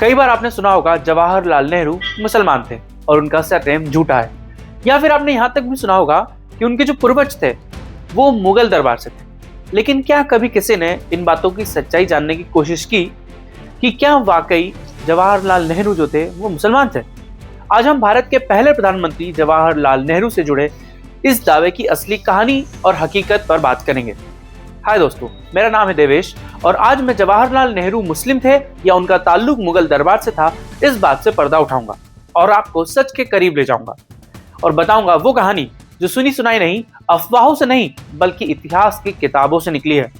कई बार आपने सुना होगा जवाहरलाल नेहरू मुसलमान थे और उनका सरनेम झूठा है, या फिर आपने यहाँ तक भी सुना होगा कि उनके जो पूर्वज थे वो मुगल दरबार से थे। लेकिन क्या कभी किसी ने इन बातों की सच्चाई जानने की कोशिश की कि क्या वाकई जवाहरलाल नेहरू जो थे वो मुसलमान थे? आज हम भारत के पहले प्रधानमंत्री जवाहरलाल नेहरू से जुड़े इस दावे की असली कहानी और हकीकत पर बात करेंगे। हाय दोस्तों, मेरा नाम है देवेश और आज मैं जवाहरलाल नेहरू मुस्लिम थे या उनका ताल्लुक मुगल दरबार से था, इस बात से पर्दा उठाऊंगा और आपको सच के करीब ले जाऊंगा और बताऊंगा वो कहानी जो सुनी सुनाई नहीं, अफवाहों से नहीं बल्कि इतिहास की किताबों से निकली है।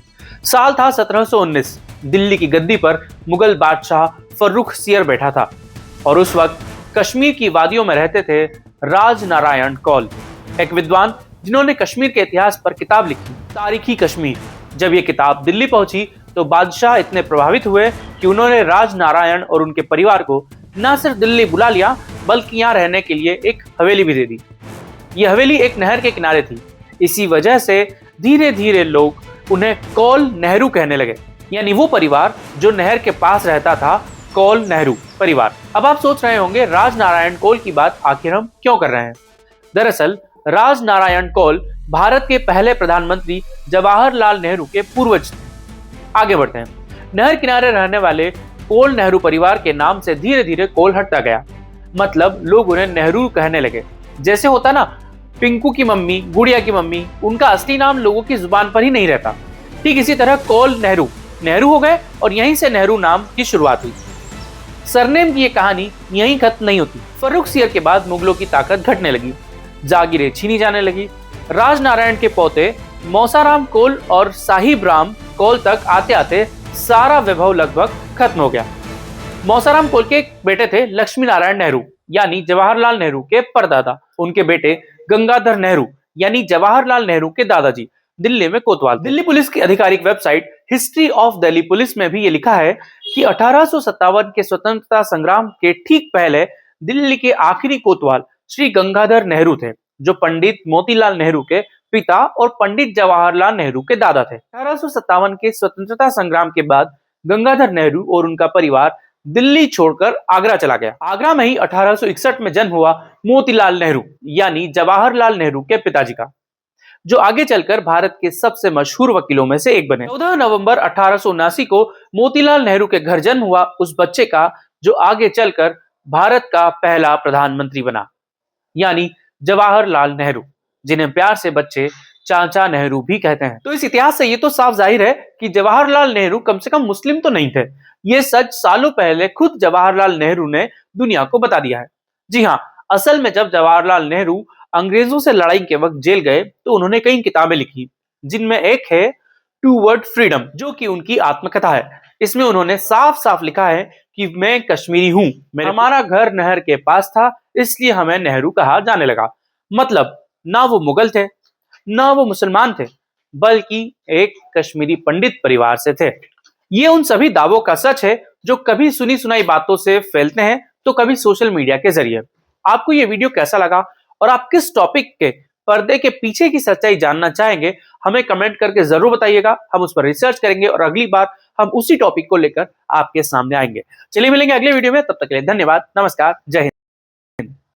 साल था 1719। दिल्ली की गद्दी पर मुगल बादशाह फर्रुखसियर बैठा था और उस वक्त कश्मीर की वादियों में रहते थे राज नारायण कौल, एक विद्वान जिन्होंने कश्मीर के इतिहास पर किताब लिखी, तारीखी कश्मीर। जब ये किताब दिल्ली पहुंची तो बादशाह इतने प्रभावित हुए कि उन्होंने राज नारायण और उनके परिवार को न सिर्फ दिल्ली बुला लिया बल्कि यहाँ रहने के लिए एक हवेली भी दे दी। ये हवेली एक नहर के किनारे थी। इसी वजह से धीरे धीरे लोग उन्हें कौल नेहरू कहने लगे, यानी वो परिवार जो नहर के पास रहता था, कौल नेहरू परिवार। अब आप सोच रहे होंगे राज नारायण कौल की बात आखिर हम क्यों कर रहे हैं? दरअसल राज नारायण कौल भारत के पहले प्रधानमंत्री जवाहरलाल नेहरू के पूर्वज थे। आगे बढ़ते हैं। नहर किनारे रहने वाले कौल नेहरू परिवार के नाम से धीरे धीरे कौल हटता गया, मतलब लोग उन्हें नेहरू कहने लगे। जैसे होता ना पिंकू की मम्मी, गुड़िया की मम्मी, उनका असली नाम लोगों की जुबान पर ही नहीं रहता। ठीक इसी तरह कौल नेहरू नेहरू हो गए और यहीं से नेहरू नाम की शुरुआत हुई। सरनेम की ये कहानी यहीं खत्म नहीं होती। फर्रुखसियर के बाद मुगलों की ताकत घटने लगी, जागीरें छीनी जाने लगी। राजनारायण के पोते मौसाराम कौल और साहिब राम कौल तक आते आते सारा वैभव लगभग खत्म हो गया। मौसाराम कौल के बेटे थे लक्ष्मी नारायण नेहरू, यानी जवाहरलाल नेहरू के परदादा। उनके बेटे गंगाधर नेहरू यानी जवाहरलाल नेहरू के दादाजी दिल्ली में कोतवाल। दिल्ली पुलिस की आधिकारिक website history of Delhi police में भी ये लिखा है कि 1857 के स्वतंत्रता संग्राम के ठीक पहले दिल्ली के आखिरी कोतवाल श्री गंगाधर नेहरू थे, जो पंडित मोतीलाल नेहरू के पिता और पंडित जवाहरलाल नेहरू के दादा थे। 1857 के स्वतंत्रता संग्राम के बाद गंगाधर नेहरू और उनका परिवार दिल्ली छोड़कर आगरा चला गया। आगरा में ही 1861 में जन्म हुआ मोतीलाल नेहरू यानी जवाहरलाल नेहरू के पिताजी का, जो आगे चलकर भारत के सबसे मशहूर वकीलों में से एक बने। 14 नवंबर 1879 को मोतीलाल नेहरू के घर जन्म हुआ उस बच्चे का जो आगे चलकर भारत का पहला प्रधानमंत्री बना, यानी जवाहरलाल नेहरू, जिन्हें प्यार से बच्चे चाचा नेहरू भी कहते हैं। तो इस इतिहास से ये तो साफ जाहिर है कि जवाहरलाल नेहरू कम से कम मुस्लिम तो नहीं थे। ये सच सालों पहले खुद जवाहरलाल नेहरू ने दुनिया को बता दिया है। जी हाँ, असल में जब जवाहरलाल नेहरू अंग्रेजों से लड़ाई के वक्त जेल गए तो उन्होंने कई किताबें लिखी, जिनमें एक है टूवर्ड फ्रीडम, जो कि उनकी आत्मकथा है। इसमें उन्होंने साफ साफ लिखा है कि मैं कश्मीरी हूं, हमारा घर नहर के पास था, इसलिए हमें नेहरू कहा जाने लगा। मतलब ना वो मुगल थे ना वो मुसलमान थे, बल्कि एक कश्मीरी पंडित परिवार से थे। ये उन सभी दावों का सच है जो कभी सुनी सुनाई बातों से फैलते हैं तो कभी सोशल मीडिया के जरिए। आपको ये वीडियो कैसा लगा और आप किस टॉपिक के पर्दे के पीछे की सच्चाई जानना चाहेंगे, हमें कमेंट करके जरूर बताइएगा। हम उस पर रिसर्च करेंगे और अगली बार हम उसी टॉपिक को लेकर आपके सामने आएंगे। चलिए मिलेंगे अगले वीडियो में, तब तक के लिए धन्यवाद, नमस्कार, जय हिंद।